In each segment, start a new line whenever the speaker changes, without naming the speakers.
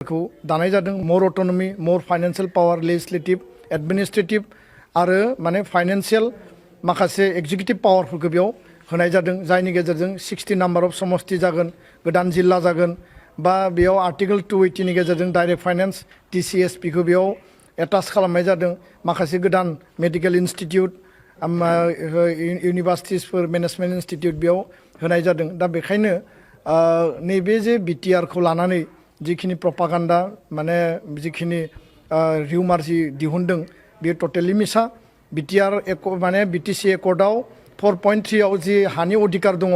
स्ट्राक्चारखौ दानाय जादों मोर अटोनमी मोर financial power legislative administrative आरो माने फाइनेंशियल माखासे एग्जिकिउटिव पावारफोरखौ बेयाव होनाय जादों जायनि गेजेरजों 60 नाम्बार अफ समष्टि जागोन गोदान जिल्ला जागोन बा बेयाव आर्टिकल 280 नि गेजेरजों डाइरेक्ट फाइनेंस DCSP खौ बेयाव एटाच खालामनाय जादों माखासे गोदान मेडिकेल इनस्टिट्यूट इउनिभार्सिटिसफोर मेनेजमेन्ट इनस्टिट्यूट बेयाव होनाय जादों दा बेखायनो नैबे जे BTR खौ लानानै जिखिनि प्रपागान्डा माने जिखिनि रिउमार जि दिहुनदों बेयो टटेलि मिसा BTR माने BTC एकर्डआव 4.3 आव जि हानि अधिकार दङ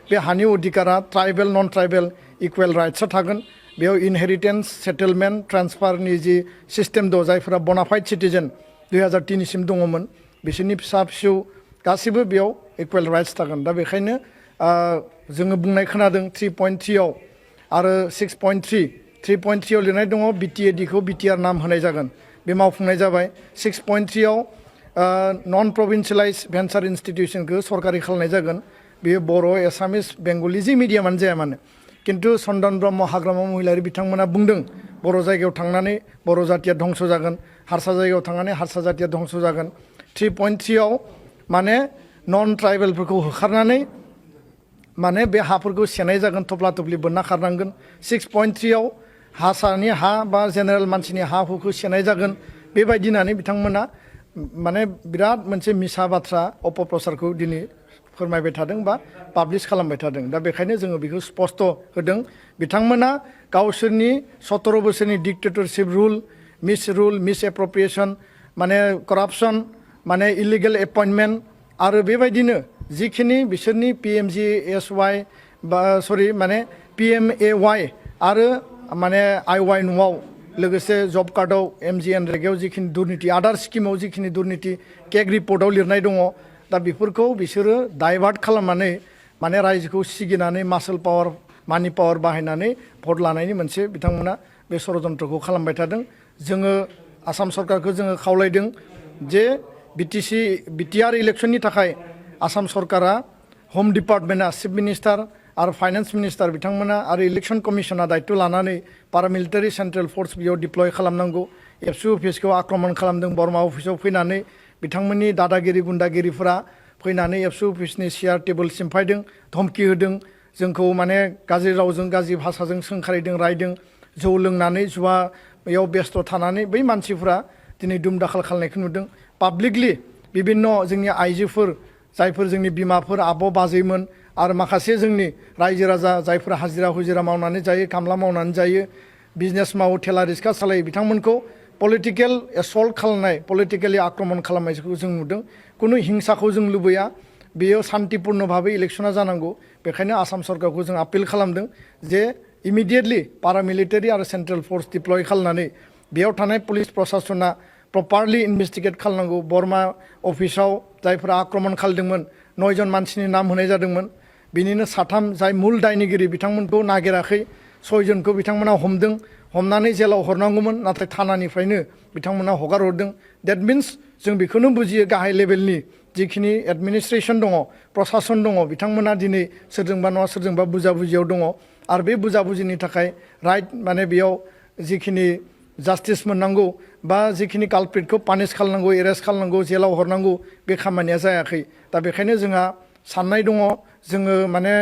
बे हानि अधिकारा ट्राइबेल नन ट्राइबेल इकुवेल राइट्सआ थागोन बेयाव इनहेरिटेन्स सेटेलमेन्ट ट्रान्सफारनि जि सिस्टेम दं जायफोरा बनाफाइड सिटिजेन 2003 सिम दङमोन बिसोरनि फिसा फिसौ गासिबो बेयाव इकुवेल राइट्स थागोन दा बेखायनो जोङो बुंनाय खोनादों 3.3 आव आरो 3.3 आव लिरनाय दङ BTAD खौ BTR नाम होनाय जागोन बे मावफुंनाय जाबाय 6.3 आव नन प्रोभिन्सियलाइज भेन्चार इन्स्टिट्यूशनखौ सरकारि खालामनाय जागोन बेयो बर' एसामिस बेंगलि जि मिडियामानो जाया मानो किन्तु चन्दन ब्रह्म हाग्रामा महिलारि बिथांमोना बुंदों बर' जायगायाव थांनानै बर' जातिया धंस जागोन हारसा जायगायाव थांनानै हारसा जातिया धंस जागोन 3.3 आव माने नन ट्राइबेलफोरखौ होखारनानै माने बे हाफोरखौ सेनाय जागोन थफ्ला थफ्लि बोनना खारनांगोन 6.3 आव हासानि हा बा जेनेरेल मानसिनि हा हुखौ सेनाय जागोन बेबायदि होननानै बिथांमोना माने बिराद मोनसे मिसा बाथ्रा अपप्रचारखौ दिनै फोरमायबाय थादों बा पाब्लिश खालामबाय थादों दा बेखायनो जोङो बेखौ स्पष्ट होदों बिथांमोना गावसोरनि 17 बोसोरनि डिक्टेटरशिप रुल मिस एप्रप्रिएशन माने करापसन माने इलिगेल एपइन्टमेन्ट आरो बेबायदिनो जिखिनि बिसोरनि PMGSY बा सरि माने PMAY आरो माने IY न'आव लोगोसे जब कार्डआव MGNREGAयाव जिखिनि दुर्नीति आदार स्किमाव जिखिनि दुर्नीति केग रिपर्टआव लिरनाय दङ दा बेफोरखौ बिसोरो डाइभार्ट खालामनानै माने रायजोखौ सिगिनानै मासल पावार मानि पावार बाहायनानै भट लानायनि मोनसे बिथांमोना बे षड़यन्त्रखौ खालामबाय थादों जोङो आसाम सरकारखौ जोङो खावलायदों जे BTR इलेक्शननि थाखाय आसाम सरकारा होम डिपार्टमेन्टआ चिफ मिनिस्टार आरो फाइनेन्स मिनिस्टार बिथांमोना आरो इलेक्शन कमिशना दायित्व लानानै पारामिलिटारि सेन्ट्रेल फोर्स बेयाव डिप्लय खालामनांगौ एबसु अफिसखौ आक्रमण खालामदों बर्मा अफिसाव फैनानै बिथांमोननि दादागिरि गुन्दागिरिफोरा फैनानै एबसु अफिसनि चेयार टेबोल सिमफायदों धमकि होदों जोंखौ माने गाज्रि रावजों गाज्रि भाषाजों सोंखारिदों रायदों जौ लोंनानै जुवायाव बेस्थ' थानानै बै मानसिफोरा दिनै दुम दाखाल खालामनायखौ नुदों पाब्लिकलि बिभिन्न जोंनि आइजोफोर जायफोर जोंनि बिमाफोर आब' बाजैमोन आरो माखासे जोंनि रायजो राजा जायफोर हाजिरा हुजिरा मावनानै जायो खामला मावनानै जायो बिजनेस मावो थेला रिक्सा सालायो बिथांमोनखौ पलिटिकेल एसल्ट खालामनाय पलिटिकेलि आक्रमण खालामनायखौ जों नुदों कुनु हिंसाखौ जों लुबैया बेयो शान्तिपूर्ण भाबै इलेक्शना जानांगौ बेखायनो आसाम सरकारखौ जों आपिल खालामदों जे इमिडिएटलि पारामिलिटारि आरो सेन्ट्रेल फोर्स डिप्लय खालामनानै बेयाव थानाय पुलिस प्रशासना प्रपारलि इनभेस्टिगेट खालामनांगौ बर्मा अफिसाव जायफोरा आक्रमण खालामदोंमोन 9 जन मानसिनि नाम होनाय जादोंमोन बिनिनो 3 जाय मुल दायनिगिरि बिथांमोनखौ नागिराखै 6 जनखौ बिथांमोना हमदों हमनानै जेलाव हरनांगौमोन नाथाय थानानिफ्रायनो बिथांमोना हगार हरदों दैट मिन्स जों बेखौनो बुजियो गाहाय लेभेलनि जिखिनि एडमिनिस्ट्रेशन दङ प्रशासन दङ बिथांमोना दिनै सोरजोंबा नङा सोरजोंबा बुजाबुजियाव दङ आरो बे बुजाबुजिनि थाखाय राइट माने बेयाव जिखिनि जास्टिस मोननांगौ बा जिखिनि कालप्रिटखौ पानिश खालामनांगौ एरेस्ट खालामनांगौ जेलाव हरनांगौ बे खामानिया जायाखै दा बेखायनो जोंहा साननाय दङ जोङो माने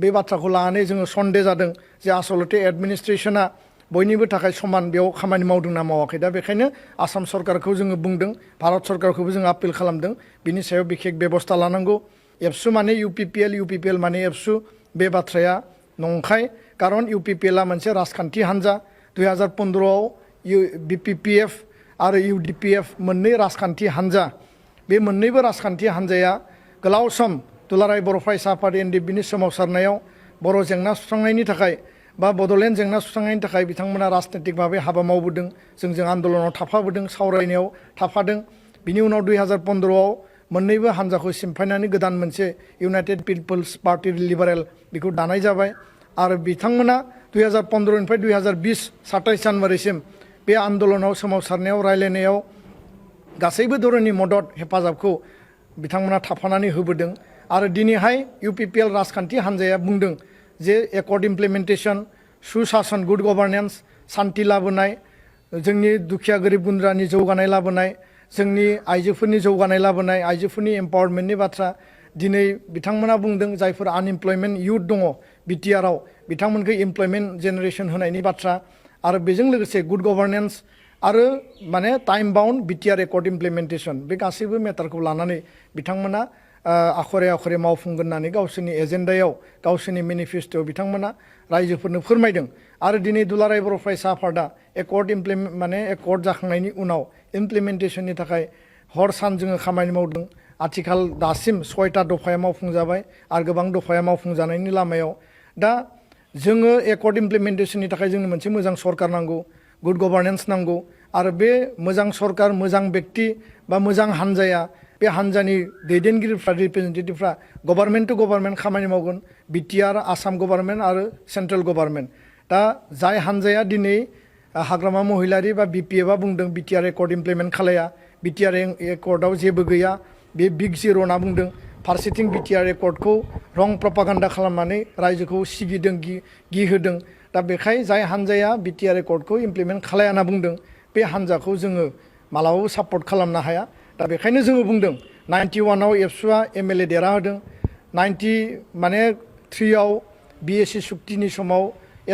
बे बाथ्राखौ लानानै जोङो सन्देह जादों जे आसलते एडमिनिस्ट्रेशना बयनिबो थाखाय समान बेयाव खामानि मावदों ना मावाखै दा बेखायनो आसाम सरकारखौ जोङो बुंदों भारत सरकारखौबो जों आपिल खालामदों बिनि सायाव बिखेक बेबस्था लानांगौ एबसु माने UPPL माने एबसु बे बाथ्राया नंखाय खारन UPPL आ मोनसे राजखान्थि हान्जा 2015 आव BPPF आरो UDPF मोननै राजखान्थि हान्जा बे मोननैबो राजखान्थि हान्जाया गोलाव सम दुलाराय बर' फरायसा आफाद NDPनि सोमावसारनायाव बर' जेंना सुस्रांनायनि थाखाय बा बड'लेण्ड जेंना सुस्रांनायनि थाखाय बिथांमोना राजनैतिक भाबै हाबा मावबोदों जोंजों आन्दोलनाव थाफाबोदों सावरायनायाव थाफादों बिनि उनाव 2015 आव मोननैबो हान्जाखौ सिमफायनानै गोदान मोनसे इउनाइटेड पिपल्स पार्टी लिबारेल बेखौ दानाय जाबाय आरो बिथांमोना 2015 निफ्राय 2020 27 जानुवारिसिम बे आन्दोलनाव सोमावसारनायाव रायलायनायाव गासैबो धरननि मदद हेफाजाबखौ बिथांमोना थाफानानै होबोदों आरो दिनैहाय UPPL राजखान्थि हान्जाया बुंदों जे एकर्ड इमप्लिमेन्टेशन सुशासन गुड गभार्नेन्स सान्थि लाबोनाय जोंनि दुखिया गोरिब गुन्द्रानि जौगानाय लाबोनाय जोंनि आइजोफोरनि जौगानाय लाबोनाय आइजोफोरनि एम्पावारमेन्टनि बाथ्रा दिनै बिथांमोना बुंदों जायफोर आनएमप्लयमेन्ट इयुथ दङ बिटिआरआव बिथांमोनखौ एमप्लयमेन्ट जेनेरेसन होनायनि बाथ्रा आरो बेजों लोगोसे गुड गभार्नेन्स आरो माने time bound BTR accord implementation बे गासैबो मेटारखौ लानानै बिथांमोना आखरे आखरे मावफुंगोन होननानै गावसोरनि एजेन्डायाव गावसोरनि मेनिफेस्ट'आव बिथांमोना रायजोफोरनो फोरमायदों आरो दिनै दुलाराय बर' फरायसा आफादा एकर्ड एकर्ड जाखांनायनि उनाव इमप्लिमेन्टेसननि थाखाय हर सान जोङो खामानि मावदों आथिखाल दासिम 6टा दफाया मावफुंजाबाय आरो गोबां दफाया मावफुंजानायनि लामायाव दा जोङो एकर्ड इमप्लिमेन्टेसननि थाखाय जोंनो मोनसे मोजां सरकार नांगौ गुड गभार्नेन्स नांगौ आरो बे मोजां सरकार मोजां व्यक्ति बा मोजां हान्जाया बे हान्जानि दैदेनगिरिफ्रा रिप्रेजेन्टेटिभफ्रा गभार्नमेन्ट टु गभार्नमेन्ट खामानि मावगोन बिटिआर आसाम गभार्नमेन्ट आरो सेन्ट्रेल गभार्नमेन्ट दा जाय हान्जाया दिनै हाग्रामा महिलारि बा बिपिएफआ बुंदों बिटिआर एकर्ड इमप्लिमेन्ट खालाया बिटिआर एकर्डआव जेबो गैया बे बिग जिर' होनना बुंदों फारसेथिं बिटिआर एकर्डखौ रं प्रपागान्डा खालामनानै रायजोखौ सिगिदों गिहोदों दा बेखाय जाय हान्जाया बिटिआर एकर्डखौ इमप्लिमेन्ट खालाया होनना बुंदों बे हान्जाखौ जोङो मालाबाबो सापर्ट खालामनो हाया दा बेखायनो जोङो बुंदों 91आव एबसुआ एमएलए देरहाहोदों 93आव बिएसि सुक्तिनि समाव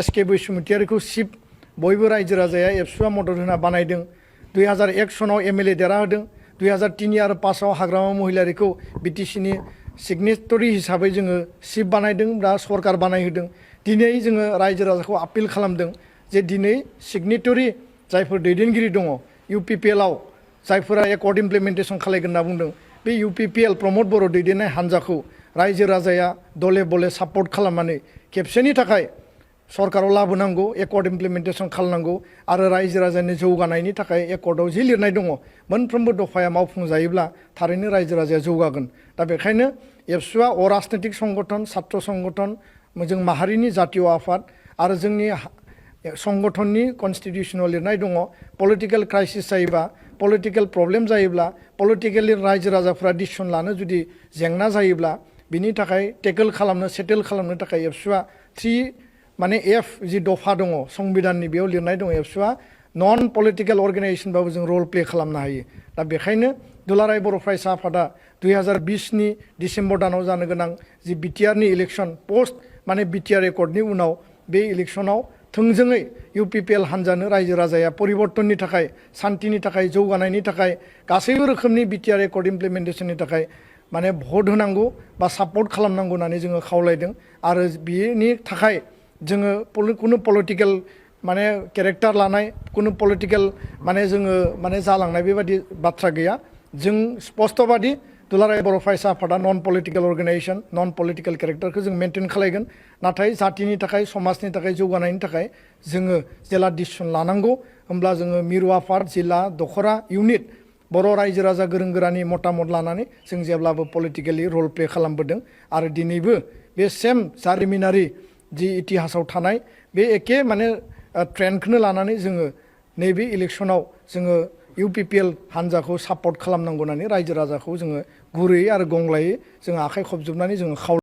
एसके बैसुमुतियारिखौ चिफ बयबो रायजो राजाया एबसुआ मदद होना बानायदों 2001 सनाव एमएलए देरहाहोदों 2003 आरो 5आव हाग्रामा महिलारिखौ बिटिसिनि सिगनेटरि हिसाबै जोङो चिफ बानायदों दा सरकार बानायहोदों दिनै जोङो रायजो राजाखौ आपिल खालामदों जे दिनै सिगनेटरि जायफोर दैदेनगिरि दङ इउपिपिएलआव जायफोरा एकर्ड इमप्लिमेन्टेसन खालायगोन होनना बुंदों बे इउपिपिएल प्रमद बर' दैदेननाय हान्जाखौ रायजो राजाया दले बले सापर्ट खालामनानै खेबसेनि थाखाय सरकाराव लाबोनांगौ एकर्ड इमप्लिमेन्टेसन खालामनांगौ आरो रायजो राजानि जौगानायनि थाखाय एकर्डआव जि लिरनाय दङ मोनफ्रोमबो दफाया मावफुंजायोब्ला थारैनो रायजो राजाया जौगागोन दा बेखायनो एबसुआ अराजनैतिक संगठन सात्र संगठन जों माहारिनि जातीय आफाद आरो जोंनि संगठननि कनस्टिटिउसनाव लिरनाय दङ पलिटिकेल क्राइसिस जायोबा पलिटिकेल प्रब्लेम जायोब्ला पलिटिकेलि रायजो राजाफ्रा डिसिसन लानो जुदि जेंना जायोब्ला बिनि थाखाय टेकल खालामनो सेटेल खालामनो थाखाय एबसुआ 3 माने एफ जि दफा दङ संबिधाननि बेयाव लिरनाय दङ एबसुआ नन पलिटिकेल अर्गेनाइजेसनबाबो जों रल प्ले खालामनो हायो दा बेखायनो दुलाराय बर' फरायसा आफादा 2020नि डिसेम्बर दानाव जानो गोनां जि बिटिआरनि इलेक्सन पोस्ट माने बिटिआर एकर्डनि उनाव बे इलेक्सनाव थोंजोङै इउपिपिएल हान्जानो रायजो राजाया परिबर्तननि थाखाय सान्थिनि थाखाय जौगानायनि थाखाय गासैबो रोखोमनि बिटिआर एकर्ड इमप्लिमेन्टेसननि थाखाय माने भट होनांगौ बा सापर्ट खालामनांगौ होननानै जोङो खावलायदों आरो बेनि थाखाय जोङो कुनु पलिटिकेल माने केरेक्टार लानाय कुनु पलिटिकेल माने जोङो माने जालांनाय बेबादि बाथ्रा गैया जों स्पष्टबादि दुलाराय बर' फरायसा आफादा नन पलिटिकेल अर्गेनाइजेसन नन पलिटिकेल केरेक्टारखौ जों मेनटेन खालायगोन नाथाय जातिनि थाखाय समाजनि थाखाय जौगानायनि थाखाय जोङो जेला डिसिसन लानांगौ होमब्ला जोङो मिरु आफाद जिल्ला दखरा इउनिट बर' रायजो राजा गोरों गोरानि मतामत लानानै जों जेब्लाबो पलिटिकेलि रल प्ले खालामबोदों आरो दिनैबो बे सेम जारिमिनारि जि इतिहासाव थानाय बे एखे माने ट्रेन्डखौनो लानानै जोङो नैबे इलेक्सनाव जोङो इउपिपिएल हान्जाखौ सापर्ट खालामनांगौ होननानै रायजो राजाखौ जोङो गुरैयै आरो गंग्लायै जोङो आखाइ खबजोबनानै जोङो